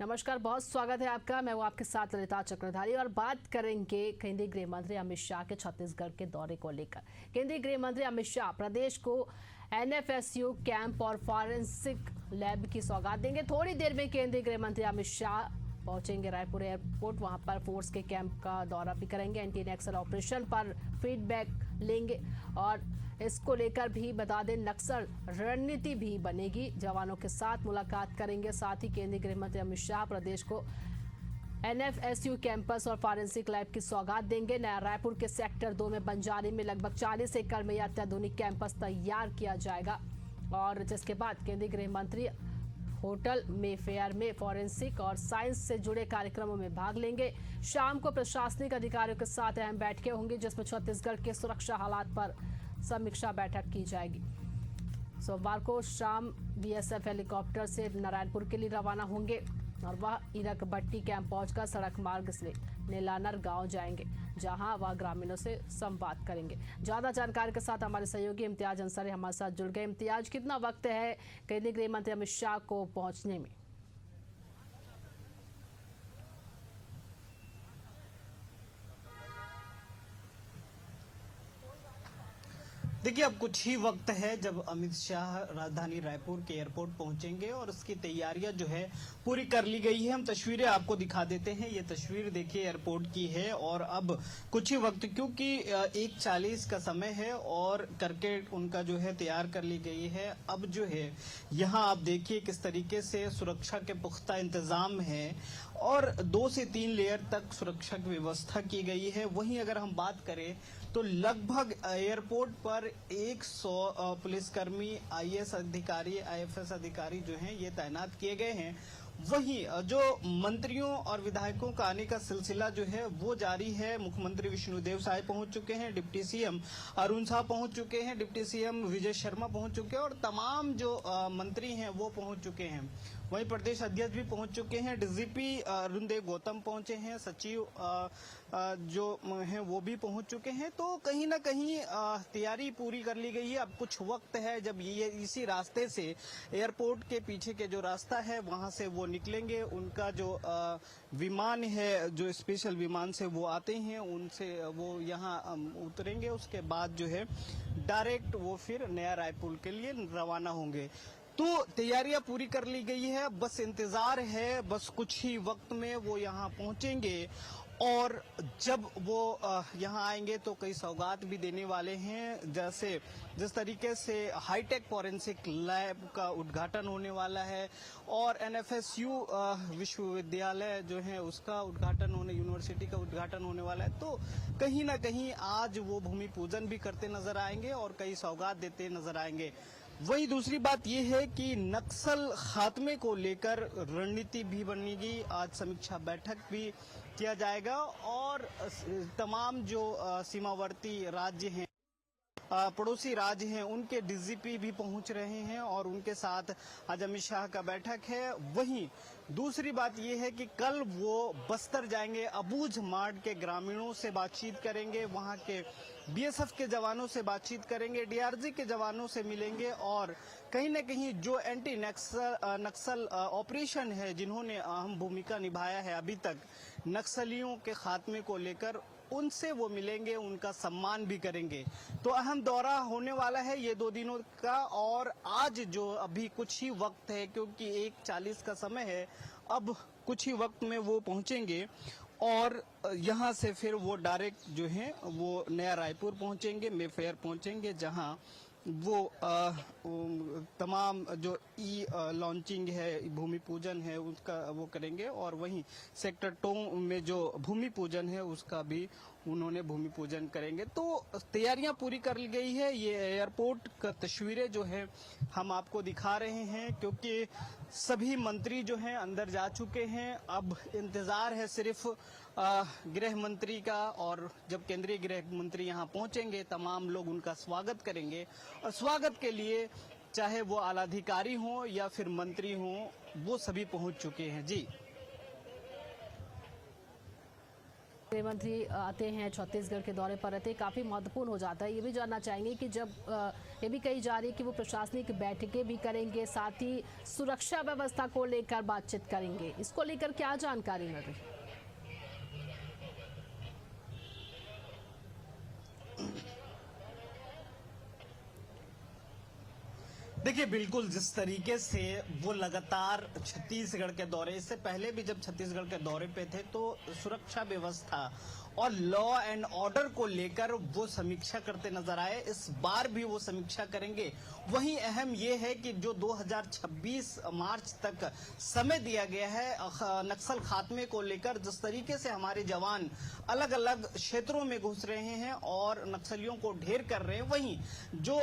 नमस्कार, बहुत स्वागत है आपका। मैं हूं आपके साथ ललिता चक्रधारी और बात करेंगे केंद्रीय गृह मंत्री अमित शाह के छत्तीसगढ़ के दौरे को लेकर। केंद्रीय गृह मंत्री अमित शाह प्रदेश को एनएफएसयू कैंप और फॉरेंसिक लैब की सौगात देंगे। थोड़ी देर में केंद्रीय गृह मंत्री अमित शाह पहुंचेंगे रायपुर एयरपोर्ट। वहां पर फोर्स के कैंप का दौरा भी करेंगे। एंटी नक्सल ऑपरेशन पर फीडबैक लेंगे और इसको लेकर भी बता दें नक्सल रणनीति भी बनेगी। जवानों के साथ मुलाकात करेंगे। साथ ही केंद्रीय गृह मंत्री अमित शाह प्रदेश को एनएफएसयू कैंपस और फॉरेंसिक लैब की सौगात देंगे। नया रायपुर के सेक्टर 2 में बंजारी में लगभग 40 एकड़ में अत्याधुनिक कैंपस तैयार किया जाएगा और जिसके बाद केंद्रीय गृह मंत्री होटल मेफेयर में फॉरेंसिक और साइंस से जुड़े कार्यक्रमों में भाग लेंगे। शाम को प्रशासनिक अधिकारियों के साथ अहम बैठकें होंगी जिसमें छत्तीसगढ़ के सुरक्षा हालात पर समीक्षा बैठक की जाएगी। सोमवार को शाम बीएसएफ हेलीकॉप्टर से नारायणपुर के लिए रवाना होंगे और वह इरकबट्टी कैंप पहुंचकर सड़क मार्ग से नीलानर गांव जाएंगे, जहां वह ग्रामीणों से संवाद करेंगे। ज्यादा जानकारी के साथ हमारे सहयोगी इम्तियाज अंसारी हमारे साथ जुड़ गए। इम्तियाज, कितना वक्त है केंद्रीय गृह मंत्री अमित शाह को पहुंचने में? देखिए, अब कुछ ही वक्त है जब अमित शाह राजधानी रायपुर के एयरपोर्ट पहुंचेंगे और उसकी तैयारियां जो है पूरी कर ली गई है। हम तस्वीरें आपको दिखा देते हैं। ये तस्वीर देखिए एयरपोर्ट की है और अब कुछ ही वक्त, क्योंकि 1:40 का समय है और करके उनका जो है तैयार कर ली गई है। अब जो है यहाँ आप देखिए किस तरीके से सुरक्षा के पुख्ता इंतजाम है और 2 से 3 लेयर तक सुरक्षा की व्यवस्था की गई है। वहीं अगर हम बात करें तो लगभग एयरपोर्ट पर 100 पुलिसकर्मी, आईएएस अधिकारी, आईएफएस अधिकारी जो हैं ये तैनात किए गए हैं। वहीं जो मंत्रियों और विधायकों का आने का सिलसिला जो है वो जारी है। मुख्यमंत्री विष्णुदेव साय पहुंच चुके हैं, डिप्टी सीएम अरुण साह पहुंच चुके हैं, डिप्टी सीएम विजय शर्मा पहुंच चुके हैं और तमाम जो मंत्री हैं वो पहुंच चुके हैं। वहीं प्रदेश अध्यक्ष भी पहुंच चुके हैं, डीजीपी अरुणदेव गौतम पहुंचे हैं, सचिव जो हैं वो भी पहुंच चुके हैं। तो कहीं ना कहीं तैयारी पूरी कर ली गई है। अब कुछ वक्त है जब ये इसी रास्ते से एयरपोर्ट के पीछे के जो रास्ता है वहां से वो निकलेंगे। उनका जो विमान है, जो स्पेशल विमान से वो आते हैं, उनसे वो यहाँ उतरेंगे। उसके बाद जो है डायरेक्ट वो फिर नया रायपुर के लिए रवाना होंगे। तो तैयारियां पूरी कर ली गई है, बस इंतजार है। बस कुछ ही वक्त में वो यहाँ पहुंचेंगे और जब वो यहाँ आएंगे तो कई सौगात भी देने वाले हैं। जैसे जिस तरीके से हाईटेक फॉरेंसिक लैब का उद्घाटन होने वाला है और एनएफएसयू विश्वविद्यालय जो है उसका उद्घाटन यूनिवर्सिटी का उद्घाटन होने वाला है। तो कहीं ना कहीं आज वो भूमि पूजन भी करते नजर आएंगे और कई सौगात देते नजर आएंगे। वही दूसरी बात यह है कि नक्सल खात्मे को लेकर रणनीति भी बनेगी। आज समीक्षा बैठक भी किया जाएगा और तमाम जो सीमावर्ती राज्य हैं, पड़ोसी राज्य हैं, उनके डीजीपी भी पहुंच रहे हैं और उनके साथ आज अमित शाह का बैठक है। वहीं दूसरी बात यह है कि कल वो बस्तर जाएंगे, अबूझ मार्ग के ग्रामीणों से बातचीत करेंगे, वहां के बीएसएफ के जवानों से बातचीत करेंगे, डीआरजी के जवानों से मिलेंगे और कहीं न कहीं जो एंटी नक्सल ऑपरेशन है, जिन्होंने अहम भूमिका निभाया है अभी तक नक्सलियों के खात्मे को लेकर, उनसे वो मिलेंगे, उनका सम्मान भी करेंगे। तो अहम दौरा होने वाला है ये 2 दिनों का और आज जो अभी कुछ ही वक्त है, क्योंकि 1:40 का समय है, अब कुछ ही वक्त में वो पहुंचेंगे और यहाँ से फिर वो डायरेक्ट जो है वो नया रायपुर पहुंचेंगे, मेफेयर पहुंचेंगे, जहां वो तमाम जो लॉन्चिंग है, भूमि पूजन है, उसका वो करेंगे और वहीं सेक्टर 2 में जो भूमि पूजन है उसका भी उन्होंने भूमि पूजन करेंगे। तो तैयारियां पूरी कर ली गई है। ये एयरपोर्ट का तस्वीरें जो है हम आपको दिखा रहे हैं, क्योंकि सभी मंत्री जो हैं अंदर जा चुके हैं। अब इंतजार है सिर्फ गृह मंत्री का और जब केंद्रीय गृह मंत्री यहाँ पहुंचेंगे तमाम लोग उनका स्वागत करेंगे और स्वागत के लिए चाहे वो आलाधिकारी हों या फिर मंत्री हों, वो सभी पहुंच चुके हैं। जी गृह मंत्री आते हैं छत्तीसगढ़ के दौरे पर रहते हैं, काफ़ी महत्वपूर्ण हो जाता है। ये भी जानना चाहेंगे कि जब ये भी कही जा रही है कि वो प्रशासनिक बैठकें भी करेंगे, साथ ही सुरक्षा व्यवस्था को लेकर बातचीत करेंगे, इसको लेकर क्या जानकारी मिल रही है? देखिए, बिल्कुल जिस तरीके से वो लगातार छत्तीसगढ़ के दौरे, इससे पहले भी जब छत्तीसगढ़ के दौरे पे थे तो सुरक्षा व्यवस्था और लॉ एंड ऑर्डर को लेकर वो समीक्षा करते नजर आए। इस बार भी वो समीक्षा करेंगे। वहीं अहम ये है कि जो 2026 मार्च तक समय दिया गया है नक्सल खात्मे को लेकर, जिस तरीके से हमारे जवान अलग अलग क्षेत्रों में घुस रहे हैं और नक्सलियों को ढेर कर रहे हैं, वहीं जो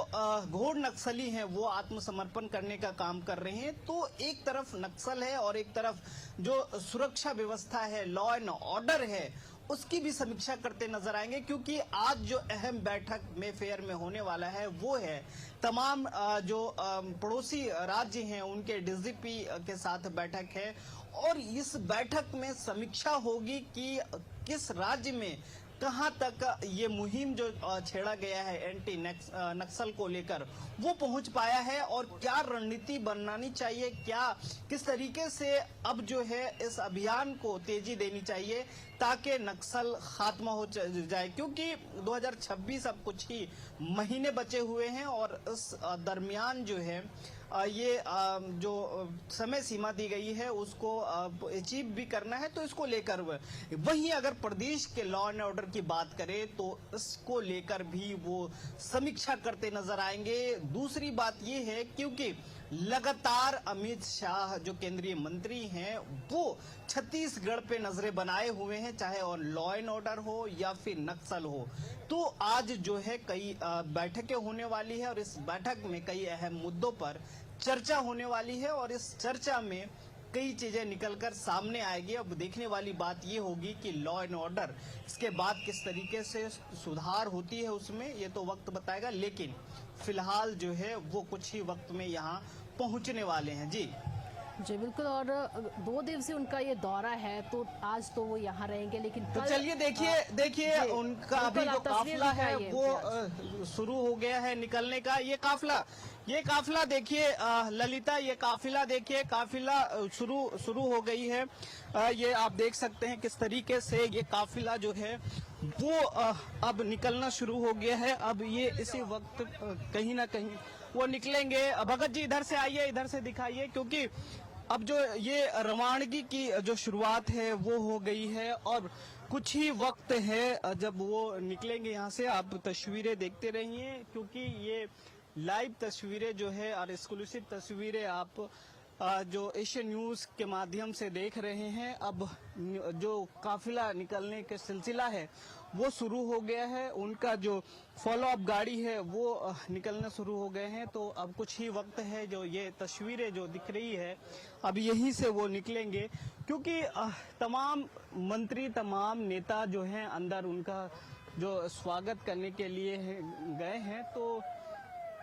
घोर नक्सली हैं वो आत्मसमर्पण करने का काम कर रहे हैं। तो एक तरफ नक्सल है और एक तरफ जो सुरक्षा व्यवस्था है, लॉ एंड ऑर्डर है, उसकी भी समीक्षा करते नजर आएंगे। क्योंकि आज जो अहम बैठक में फेयर में होने वाला है वो है तमाम जो पड़ोसी राज्य हैं उनके डीजीपी के साथ बैठक है और इस बैठक में समीक्षा होगी कि किस राज्य में कहां तक ये मुहिम जो छेड़ा गया है एंटी नक्सल को लेकर वो पहुंच पाया है और क्या रणनीति बनानी चाहिए, क्या किस तरीके से अब जो है इस अभियान को तेजी देनी चाहिए ताकि नक्सल खात्मा हो जाए। क्योंकि 2026 अब कुछ ही महीने बचे हुए हैं और इस दरमियान जो है ये जो समय सीमा दी गई है उसको अचीव भी करना है, तो इसको लेकर वहीं अगर प्रदेश के लॉ एंड ऑर्डर की बात करें तो इसको लेकर भी वो समीक्षा करते नजर आएंगे। दूसरी बात ये है क्योंकि लगातार अमित शाह जो केंद्रीय मंत्री हैं वो छत्तीसगढ़ पे नजरें बनाए हुए हैं, चाहे और लॉ एंड ऑर्डर हो या फिर नक्सल हो। तो आज जो है कई बैठकें होने वाली है और इस बैठक में कई अहम मुद्दों पर चर्चा होने वाली है और इस चर्चा में कई चीजें निकलकर सामने आएगी। अब देखने वाली बात ये होगी कि लॉ एंड ऑर्डर इसके बाद किस तरीके से सुधार होती है उसमें, ये तो वक्त बताएगा। लेकिन फिलहाल जो है वो कुछ ही वक्त में यहाँ पहुंचने वाले हैं। जी बिल्कुल। और 2 दिवसीय उनका ये दौरा है तो आज तो वो यहाँ रहेंगे, लेकिन तो चलिए देखिए उनका अभी जो काफिला है वो शुरू हो गया है निकलने का। ये काफिला देखिए ललिता, ये काफिला देखिए, काफिला शुरू हो गई है। ये आप देख सकते हैं किस तरीके से ये काफिला जो है वो अब निकलना शुरू हो गया है। अब ये इसी वक्त कहीं ना कहीं वो निकलेंगे। भगत जी इधर से आइए, इधर से दिखाइए, क्योंकि अब जो ये रवानगी की जो शुरुआत है वो हो गई है और कुछ ही वक्त है जब वो निकलेंगे यहाँ से। आप तस्वीरें देखते रहिए क्योंकि ये लाइव तस्वीरें जो है और एक्सक्लूसिव तस्वीरें आप जो एशियन न्यूज के माध्यम से देख रहे हैं। अब जो काफिला निकलने का सिलसिला है वो शुरू हो गया है। उनका जो फॉलो अप गाड़ी है वो निकलना शुरू हो गए हैं। तो अब कुछ ही वक्त है, जो ये तस्वीरें जो दिख रही है अब यहीं से वो निकलेंगे क्योंकि तमाम मंत्री, तमाम नेता जो हैं अंदर उनका जो स्वागत करने के लिए गए हैं। तो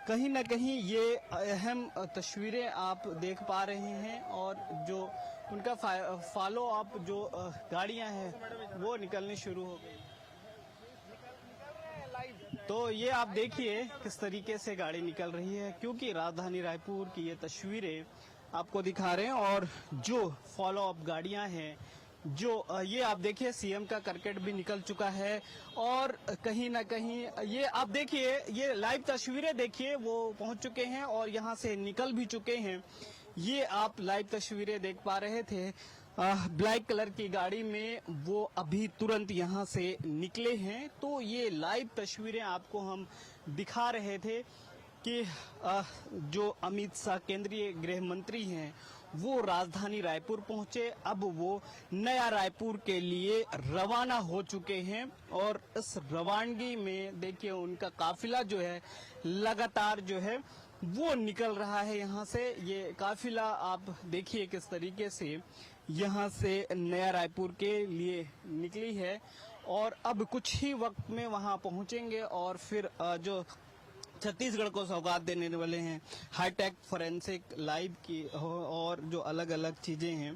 कहीं ना कहीं ये अहम तस्वीरें आप देख पा रहे हैं और जो उनका फॉलो अप जो गाड़ियां हैं वो निकलनी शुरू हो गई। तो ये आप देखिए किस तरीके से गाड़ी निकल रही है क्योंकि राजधानी रायपुर की ये तस्वीरें आपको दिखा रहे हैं और जो फॉलो अप गाड़ियां हैं जो ये आप देखिए सीएम का करकट भी निकल चुका है और कहीं ना कहीं ये आप देखिए, ये लाइव तस्वीरें देखिए, वो पहुंच चुके हैं और यहां से निकल भी चुके हैं। ये आप लाइव तस्वीरें देख पा रहे थे ब्लैक कलर की गाड़ी में, वो अभी तुरंत यहां से निकले हैं। तो ये लाइव तस्वीरें आपको हम दिखा रहे थे कि जो अमित शाह केंद्रीय गृह मंत्री हैं वो राजधानी रायपुर पहुंचे। अब वो नया रायपुर के लिए रवाना हो चुके हैं और इस रवानगी में देखिए उनका काफिला जो है लगातार जो है वो निकल रहा है यहाँ से। ये काफिला आप देखिए किस तरीके से यहाँ से नया रायपुर के लिए निकली है और अब कुछ ही वक्त में वहाँ पहुंचेंगे और फिर जो छत्तीसगढ़ को सौगात देने वाले हैं हाईटेक फोरेंसिक लाइव की और जो अलग अलग चीजें हैं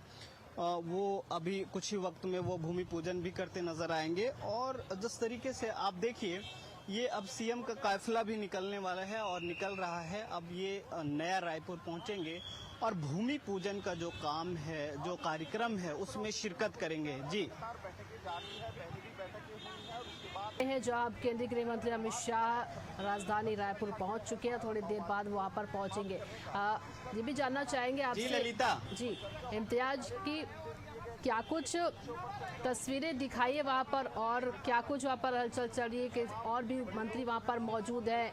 वो अभी कुछ ही वक्त में वो भूमि पूजन भी करते नजर आएंगे। और जिस तरीके से आप देखिए, ये अब सीएम का काफिला भी निकलने वाला है और निकल रहा है। अब ये नया रायपुर पहुंचेंगे और भूमि पूजन का जो काम है, जो कार्यक्रम है, उसमें शिरकत करेंगे। जी हैं जहां केंद्रीय गृह मंत्री अमित शाह राजधानी रायपुर पहुंच चुके हैं, थोड़ी देर बाद वहां पर पहुंचेंगे। ये भी जानना चाहेंगे आपसे जी ललिता जी इम्तियाज की क्या कुछ तस्वीरें दिखाइए वहां पर, और क्या कुछ वहां पर हलचल चल रही है कि और भी मंत्री वहां पर मौजूद है,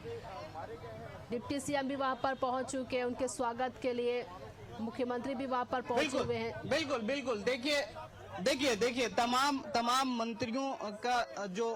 डिप्टी सीएम भी वहां पर पहुंच चुके हैं, उनके स्वागत के लिए मुख्यमंत्री भी वहां पर पहुंचे हुए हैं। बिल्कुल बिल्कुल। देखिए तमाम मंत्रियों का जो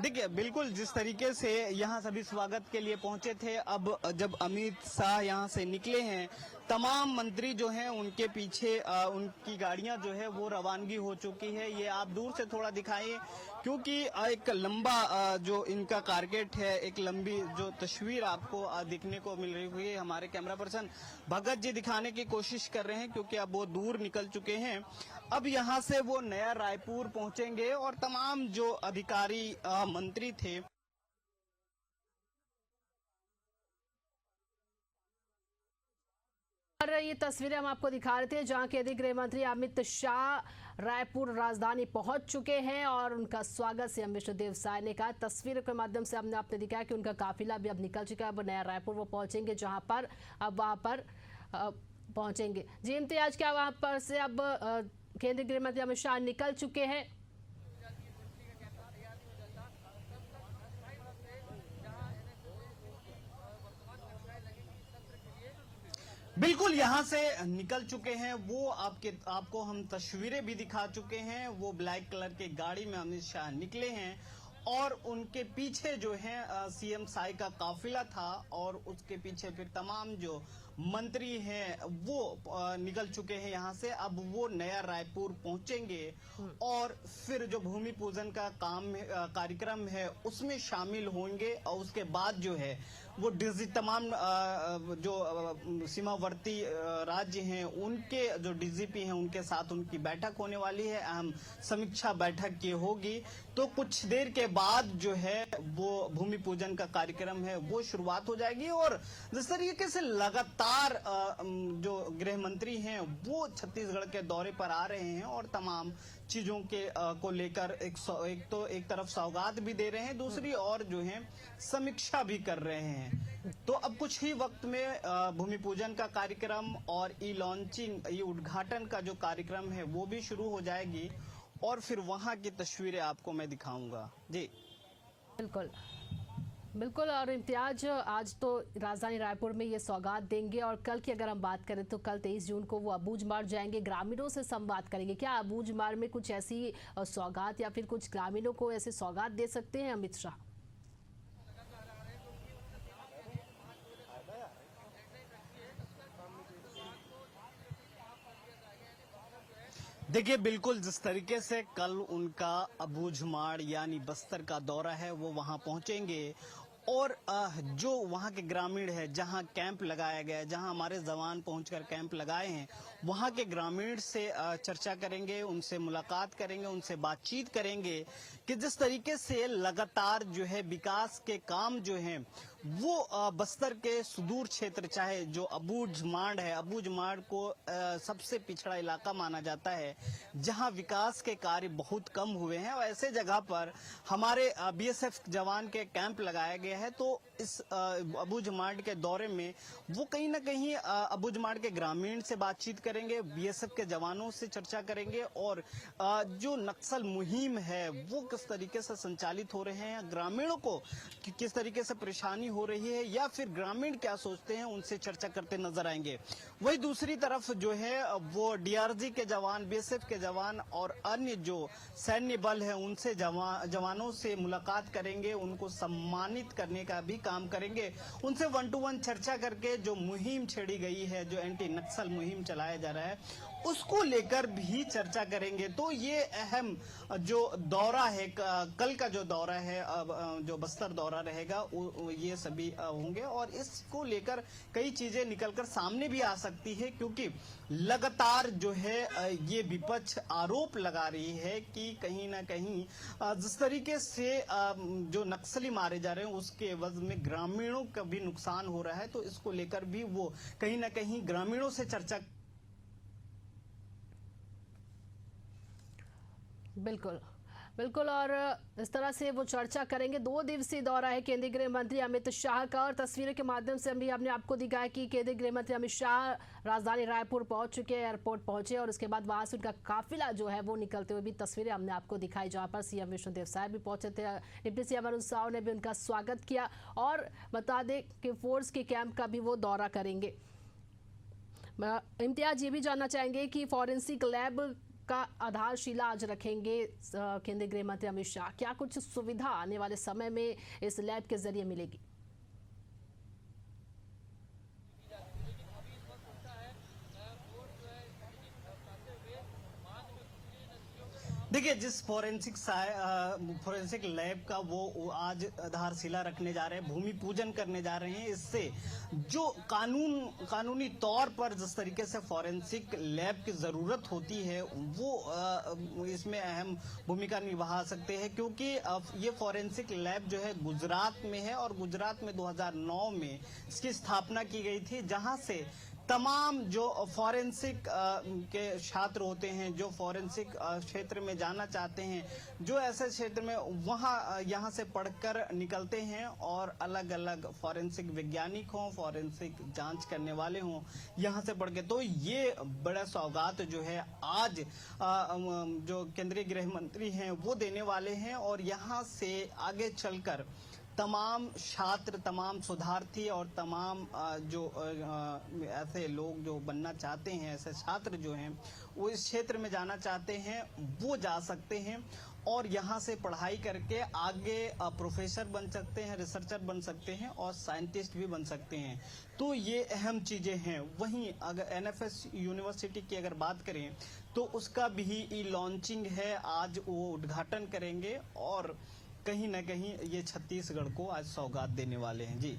देखिए बिल्कुल जिस तरीके से यहाँ सभी स्वागत के लिए पहुंचे थे, अब जब अमित शाह यहाँ से निकले हैं, तमाम मंत्री जो हैं उनके पीछे उनकी गाड़ियां जो है वो रवानगी हो चुकी है। ये आप दूर से थोड़ा दिखाइए, क्योंकि एक लंबा जो इनका कारकेट है, एक लंबी जो तस्वीर आपको दिखने को मिल रही है। हमारे कैमरा पर्सन भगत जी दिखाने की कोशिश कर रहे हैं, क्योंकि अब वो दूर निकल चुके हैं। अब यहाँ से वो नया रायपुर पहुंचेंगे और तमाम जो अधिकारी मंत्री थे और ये तस्वीरें हम आपको दिखा रहे थे जहां केंद्रीय गृह मंत्री अमित शाह रायपुर राजधानी पहुंच चुके हैं और उनका स्वागत सीएम विष्णुदेव साय ने कहा। तस्वीरों के माध्यम से हमने आपने दिखाया कि उनका काफिला भी अब निकल चुका है। अब नया रायपुर वो पहुंचेंगे, जहां पर अब वहां पर पहुंचेंगे। जी इम्तियाज, क्या वहां पर से अब केंद्रीय गृह मंत्री अमित शाह निकल चुके हैं? बिल्कुल यहाँ से निकल चुके हैं वो। आपको हम तस्वीरें भी दिखा चुके हैं। वो ब्लैक कलर के गाड़ी में अमित शाह निकले हैं और उनके पीछे जो है सीएम साय का काफिला था और उसके पीछे फिर तमाम जो मंत्री हैं वो निकल चुके हैं यहाँ से। अब वो नया रायपुर पहुंचेंगे और फिर जो भूमि पूजन का कार्यक्रम है उसमें शामिल होंगे। और उसके बाद जो है वो तमाम जो सीमावर्ती राज्य हैं उनके जो डीजीपी हैं उनके साथ उनकी बैठक होने वाली है। अहम समीक्षा बैठक की होगी। तो कुछ देर के बाद जो है वो भूमि पूजन का कार्यक्रम है वो शुरुआत हो जाएगी। और जिस तरीके से लगातार जो गृह मंत्री हैं वो छत्तीसगढ़ के दौरे पर आ रहे हैं और तमाम चीजों के को लेकर एक तरफ सौगात भी दे रहे हैं, दूसरी और जो है समीक्षा भी कर रहे हैं। तो अब कुछ ही वक्त में भूमि पूजन का कार्यक्रम और ई लॉन्चिंग, ये उद्घाटन का जो कार्यक्रम है वो भी शुरू हो जाएगी और फिर वहां की तस्वीरें आपको मैं दिखाऊंगा। जी बिल्कुल। और इम्तियाज, आज तो राजधानी रायपुर में ये सौगात देंगे और कल की अगर हम बात करें तो कल 23 जून को वो अबूझमाड़ जाएंगे, ग्रामीणों से संवाद करेंगे। क्या अबूझमाड़ में कुछ ऐसी सौगात या फिर कुछ ग्रामीणों को ऐसे सौगात दे सकते हैं अमित शाह? देखिए बिल्कुल जिस तरीके से कल उनका अबूझमाड़ यानी बस्तर का दौरा है वो वहां पहुंचेंगे और जो वहां के ग्रामीण है, जहां कैंप लगाया गया है, जहां हमारे जवान पहुंचकर कैंप लगाए हैं, वहां के ग्रामीण से चर्चा करेंगे, उनसे मुलाकात करेंगे, उनसे बातचीत करेंगे कि जिस तरीके से लगातार जो है विकास के काम जो हैं वो बस्तर के सुदूर क्षेत्र, चाहे जो अबूझमाड़ है, अबूझमाड़ को सबसे पिछड़ा इलाका माना जाता है जहां विकास के कार्य बहुत कम हुए हैं और ऐसे जगह पर हमारे बीएसएफ जवान के कैंप लगाया गया है। तो इस अबूझमाड़ के दौरे में वो कहीं ना कहीं अबूझमाड़ के ग्रामीण से बातचीत करेंगे, बीएसएफ के जवानों से चर्चा करेंगे और जो नक्सल मुहिम है वो किस तरीके से संचालित हो रहे हैं, ग्रामीणों को किस तरीके से परेशानी हो रही है या फिर ग्रामीण क्या सोचते हैं, उनसे चर्चा करते नजर आएंगे। वही दूसरी तरफ जो है वो डीआरजी के जवान, बीएसएफ के जवान और अन्य जो सैन्य बल है उनसे जवानों से मुलाकात करेंगे, उनको सम्मानित करने का भी काम करेंगे। उनसे 1-to-1 चर्चा करके जो मुहिम छेड़ी गई है, जो एंटी नक्सल मुहिम चलाया जा रहा है, उसको लेकर भी चर्चा करेंगे। तो ये अहम जो दौरा है, कल का जो दौरा है, जो बस्तर दौरा रहेगा, ये सभी होंगे और इसको लेकर कई चीजें निकलकर सामने भी आ सकती है, क्योंकि लगातार जो है ये विपक्ष आरोप लगा रही है कि कहीं ना कहीं जिस तरीके से जो नक्सली मारे जा रहे हैं उसके एवज में ग्रामीणों का भी नुकसान हो रहा है। तो इसको लेकर भी वो कहीं ना कहीं ग्रामीणों से चर्चा। बिल्कुल बिल्कुल, और इस तरह से वो चर्चा करेंगे। 2 दिवसीय दौरा है केंद्रीय गृह मंत्री अमित शाह का, और तस्वीरों के माध्यम से हम भी हमने आपको दिखाया कि केंद्रीय गृह मंत्री अमित शाह राजधानी रायपुर पहुंच चुके हैं, एयरपोर्ट पहुंचे, और उसके बाद वहां से उनका काफिला जो है वो निकलते हुए भी तस्वीरें हमने आपको दिखाई, जहां पर सीएम विष्णुदेव साय भी पहुंचे थे। डिप्टी सीएम अरुण साव ने भी उनका स्वागत किया, और बता दें कि फोर्स के कैंप का भी वो दौरा करेंगे। इम्तियाज, ये भी जानना चाहेंगे कि फॉरेंसिक लैब का आधारशिला आज रखेंगे केंद्रीय गृह मंत्री अमित शाह, क्या कुछ सुविधा आने वाले समय में इस लैब के जरिए मिलेगी? देखिए, जिस फॉरेंसिक लैब का वो आज आधारशिला रखने जा रहे हैं, भूमि पूजन करने जा रहे हैं, इससे जो कानूनी तौर पर जिस तरीके से फॉरेंसिक लैब की जरूरत होती है वो इसमें अहम भूमिका निभा सकते हैं, क्योंकि ये फॉरेंसिक लैब जो है गुजरात में है, और गुजरात में 2009 में इसकी स्थापना की गई थी, जहां से तमाम जो फॉरेंसिक के छात्र होते हैं, जो फॉरेंसिक क्षेत्र में जाना चाहते हैं, जो ऐसे क्षेत्र में यहाँ से पढ़कर निकलते हैं और अलग अलग फॉरेंसिक वैज्ञानिक हों, फॉरेंसिक जांच करने वाले हों, यहाँ से पढ़ के, तो ये बड़ा सौगात जो है आज जो केंद्रीय गृह मंत्री हैं वो देने वाले हैं। और यहाँ से आगे चलकर तमाम छात्र, तमाम शोधार्थी और तमाम जो ऐसे लोग जो बनना चाहते हैं, ऐसे छात्र जो हैं वो इस क्षेत्र में जाना चाहते हैं, वो जा सकते हैं और यहाँ से पढ़ाई करके आगे प्रोफेसर बन सकते हैं, रिसर्चर बन सकते हैं और साइंटिस्ट भी बन सकते हैं। तो ये अहम चीजें हैं। वहीं अगर एनएफएस यूनिवर्सिटी की अगर बात करें तो उसका भी लॉन्चिंग है, आज वो उद्घाटन करेंगे और कहीं ना कहीं ये छत्तीसगढ़ को आज सौगात देने वाले हैं। जी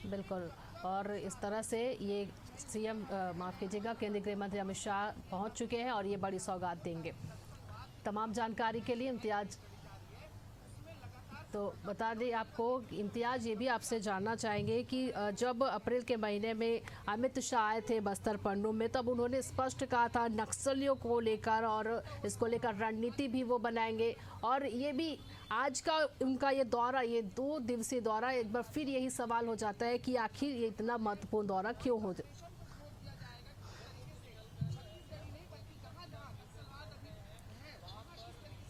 बिल्कुल, और इस तरह से ये सीएम माफ कीजिएगा केंद्रीय गृह मंत्री अमित शाह पहुंच चुके हैं और ये बड़ी सौगात देंगे। तमाम जानकारी के लिए इम्तियाज, तो बता दें आपको इम्तियाज, ये भी आपसे जानना चाहेंगे कि जब अप्रैल के महीने में अमित शाह आए थे बस्तर पन्नू में, तब उन्होंने स्पष्ट कहा था नक्सलियों को लेकर, और इसको लेकर रणनीति भी वो बनाएंगे, और ये भी आज का उनका ये दौरा, ये 2 दिवसीय दौरा, एक बार फिर यही सवाल हो जाता है कि आखिर ये इतना महत्वपूर्ण दौरा क्यों हो।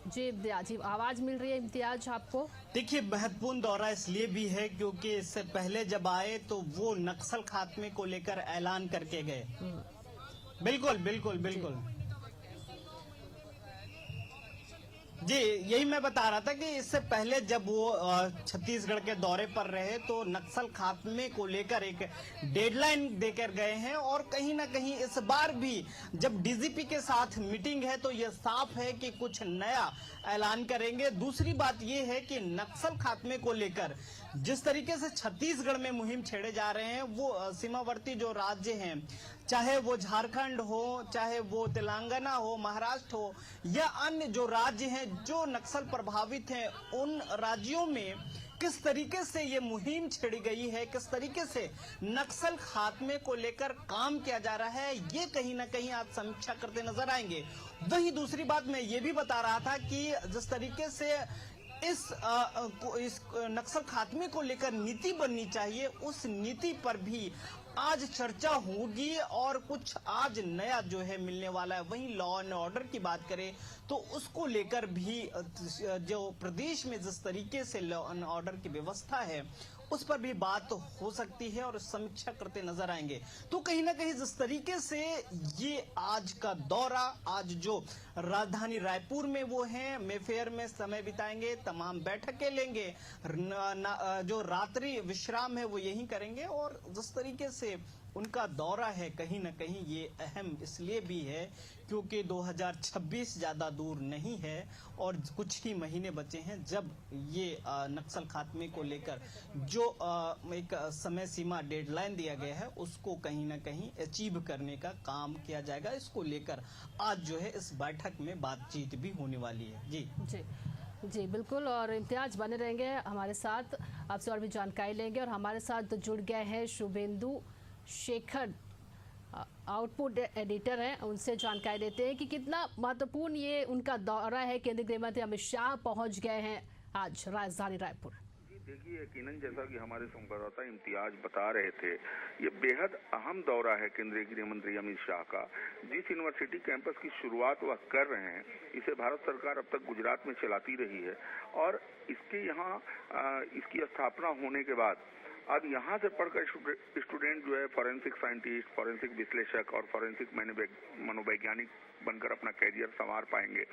जी इम्तियाज, आवाज मिल रही है इम्तियाज आपको? देखिए, महत्वपूर्ण दौरा इसलिए भी है क्योंकि इससे पहले जब आए तो वो नक्सल खात्मे को लेकर ऐलान करके गए। बिल्कुल बिल्कुल बिल्कुल जी, यही मैं बता रहा था कि इससे पहले जब वो छत्तीसगढ़ के दौरे पर रहे तो नक्सल खात्मे को लेकर एक डेडलाइन देकर गए हैं, और कहीं ना कहीं इस बार भी जब डीजीपी के साथ मीटिंग है तो ये साफ है कि कुछ नया ऐलान करेंगे। दूसरी बात ये है कि नक्सल खात्मे को लेकर जिस तरीके से छत्तीसगढ़ में मुहिम छेड़े जा रहे हैं, वो सीमावर्ती जो राज्य हैं, चाहे वो झारखंड हो, चाहे वो तेलंगाना हो, महाराष्ट्र हो, या अन्य जो राज्य हैं जो नक्सल प्रभावित हैं, उन राज्यों में किस तरीके से ये मुहिम छेड़ी गई है, किस तरीके से नक्सल खात्मे को लेकर काम किया जा रहा है, ये कहीं ना कहीं आप समीक्षा करते नजर आएंगे। वहीं दूसरी बात मैं ये भी बता रहा था कि जिस तरीके से इस नक्सल खात्मे को लेकर नीति बननी चाहिए, उस नीति पर भी आज चर्चा होगी और कुछ आज नया जो है मिलने वाला है। वहीं लॉ एंड ऑर्डर की बात करें तो उसको लेकर भी जो प्रदेश में जिस तरीके से लॉ एंड ऑर्डर की व्यवस्था है उस पर भी बात हो सकती है और समीक्षा करते नजर आएंगे। तो कहीं ना कहीं जिस तरीके से ये आज का दौरा, आज जो राजधानी रायपुर में वो हैं, मेफेयर में समय बिताएंगे, तमाम बैठकें लेंगे, जो रात्रि विश्राम है वो यहीं करेंगे, और जिस तरीके से उनका दौरा है कहीं ना कहीं ये अहम इसलिए भी है क्योंकि 2026 ज्यादा दूर नहीं है और कुछ ही महीने बचे हैं जब ये नक्सल खात्मे को लेकर जो एक समय सीमा डेडलाइन दिया गया है उसको कहीं ना कहीं अचीव करने का काम किया जाएगा। इसको लेकर आज जो है इस बैठक में बातचीत भी होने वाली है। जी जी जी बिल्कुल, और इम्तियाज बने रहेंगे हमारे साथ, आपसे और भी जानकारी लेंगे। और हमारे साथ जुड़ गए हैं शुभेंदु शेखर, आउटपुट एडिटर हैं, उनसे जानकारी देते हैं कि कितना महत्वपूर्ण ये उनका दौरा है। केंद्रीय गृह मंत्री अमित शाह पहुंच गए हैं आज राजधानी रायपुर। देखिए, यकीनन जैसा कि हमारे संवाददाता इम्तियाज बता रहे थे, ये बेहद अहम दौरा है केंद्रीय गृह मंत्री अमित शाह का। जिस यूनिवर्सिटी कैंपस की शुरुआत वह कर रहे हैं, इसे भारत सरकार अब तक गुजरात में चलाती रही है और इसके यहाँ इसकी स्थापना होने के बाद अब यहाँ से पढ़कर स्टूडेंट जो है फॉरेंसिक साइंटिस्ट, फॉरेंसिक विश्लेषक और फॉरेंसिक मनोवैज्ञानिक बनकर अपना कैरियर संवार पाएंगे।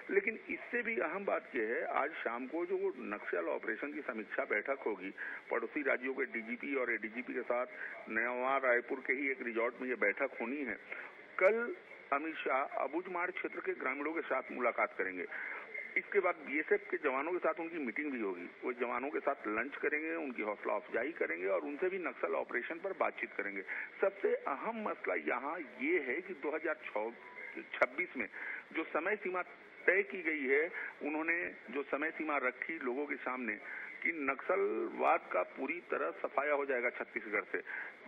लेकिन इससे भी अहम बात यह है, आज शाम को जो नक्सल ऑपरेशन की समीक्षा बैठक होगी, पड़ोसी राज्यों के डीजीपी और एडीजीपी के साथ नया रायपुर के ही एक रिजॉर्ट में ये बैठक होनी है। कल अमित शाह अबुझमाड़ क्षेत्र के ग्रामीणों के साथ मुलाकात करेंगे। इसके बाद बीएसएफ के जवानों के साथ उनकी मीटिंग भी होगी। वो जवानों के साथ लंच करेंगे, उनकी हौसला अफजाई करेंगे और उनसे भी नक्सल ऑपरेशन पर बातचीत करेंगे। सबसे अहम मसला यहाँ ये है कि 2026 में जो समय सीमा तय की गई है, उन्होंने जो समय सीमा रखी लोगों के सामने कि नक्सलवाद का पूरी तरह सफाया हो जाएगा छत्तीसगढ़ से,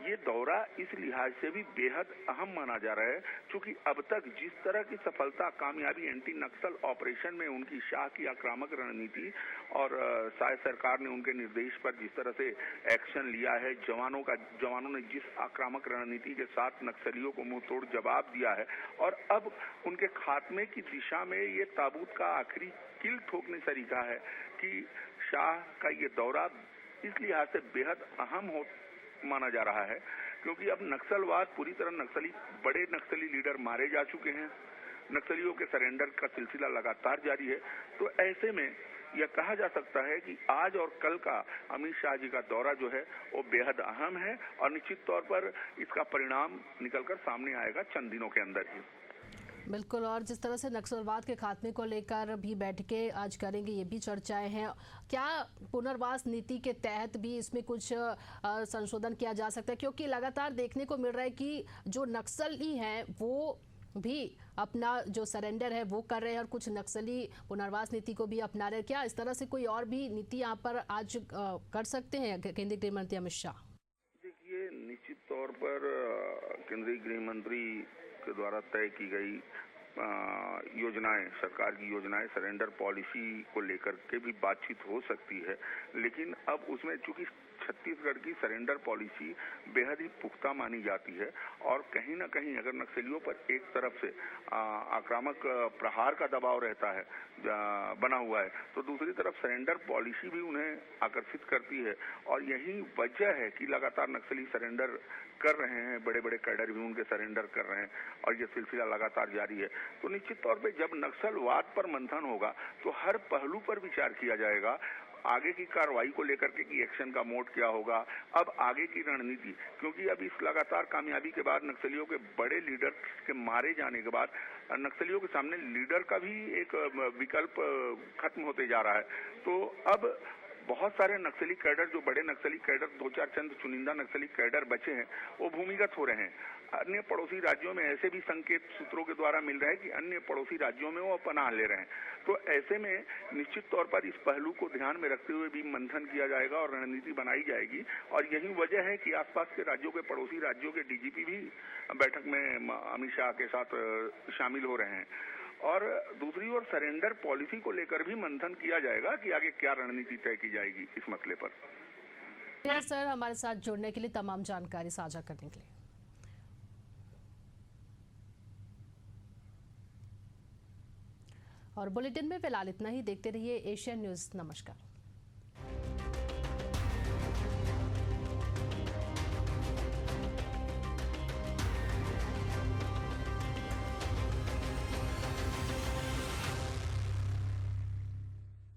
ये दौरा इस लिहाज से भी बेहद अहम माना जा रहा है क्योंकि अब तक जिस तरह की सफलता, कामयाबी एंटी नक्सल ऑपरेशन में उनकी शाह की आक्रामक रणनीति और शाह सरकार ने उनके निर्देश पर जिस तरह से एक्शन लिया है, जवानों ने जिस आक्रामक रणनीति के साथ नक्सलियों को मुंह तोड़ जवाब दिया है और अब उनके खात्मे की दिशा में ये ताबूत का आखिरी कील ठोकने तरीका है कि शाह का ये दौरा इस लिहाज से बेहद अहम माना जा रहा है क्योंकि अब नक्सलवाद पूरी तरह बड़े नक्सली लीडर मारे जा चुके हैं, नक्सलियों के सरेंडर का सिलसिला लगातार जारी है। तो ऐसे में यह कहा जा सकता है कि आज और कल का अमित शाह जी का दौरा जो है वो बेहद अहम है और निश्चित तौर पर इसका परिणाम निकलकर सामने आएगा चंद दिनों के अंदर ही। बिल्कुल, और जिस तरह से नक्सलवाद के खात्मे को लेकर भी बैठकें आज करेंगे, ये भी चर्चाएं हैं। क्या पुनर्वास नीति के तहत भी इसमें कुछ संशोधन किया जा सकता है? क्योंकि लगातार देखने को मिल रहा है कि जो नक्सली हैं वो भी अपना जो सरेंडर है वो कर रहे हैं और कुछ नक्सली पुनर्वास नीति को भी अपना रहे हैं। क्या इस तरह से कोई और भी नीति यहाँ पर आज कर सकते हैं केंद्रीय गृह मंत्री अमित शाह? देखिए, निश्चित तौर पर केंद्रीय गृह मंत्री के द्वारा तय की गई योजनाएं, सरकार की योजनाएं, सरेंडर पॉलिसी को लेकर के भी बातचीत हो सकती है, लेकिन अब उसमें चूंकि छत्तीसगढ़ की सरेंडर पॉलिसी बेहद ही पुख्ता मानी जाती है और कहीं ना कहीं अगर नक्सलियों पर एक तरफ से आक्रामक प्रहार का दबाव रहता है, बना हुआ है, तो दूसरी तरफ सरेंडर पॉलिसी भी उन्हें आकर्षित करती है और यही वजह है कि लगातार नक्सली सरेंडर कर रहे हैं, बड़े बड़े कैडर भी उनके सरेंडर कर रहे हैं और ये सिलसिला लगातार जारी है। तो निश्चित तौर पे जब नक्सलवाद पर मंथन होगा तो हर पहलू पर विचार किया जाएगा, आगे की कार्रवाई को लेकर के कि एक्शन का मोड क्या होगा, अब आगे की रणनीति, क्योंकि अब इस लगातार कामयाबी के बाद नक्सलियों के बड़े लीडर के मारे जाने के बाद नक्सलियों के सामने लीडर का भी एक विकल्प खत्म होते जा रहा है। तो अब बहुत सारे नक्सली कैडर, जो बड़े नक्सली कैडर, दो चार चंद चुनिंदा नक्सली कैडर बचे हैं, वो भूमिगत हो रहे हैं। अन्य पड़ोसी राज्यों में ऐसे भी संकेत सूत्रों के द्वारा मिल रहा है कि अन्य पड़ोसी राज्यों में वो पनाह ले रहे हैं। तो ऐसे में निश्चित तौर पर इस पहलू को ध्यान में रखते हुए भी मंथन किया जाएगा और रणनीति बनाई जाएगी और यही वजह है कि आसपास के राज्यों के, पड़ोसी राज्यों के डीजीपी भी बैठक में अमित शाह के साथ शामिल हो रहे हैं। और दूसरी ओर सरेंडर पॉलिसी को लेकर भी मंथन किया जाएगा कि आगे क्या रणनीति तय की जाएगी इस मसले पर। सर, हमारे साथ जुड़ने के लिए, तमाम जानकारी साझा करने के लिए। और बुलेटिन में फिलहाल इतना ही। देखते रहिए एशियन न्यूज़। नमस्कार।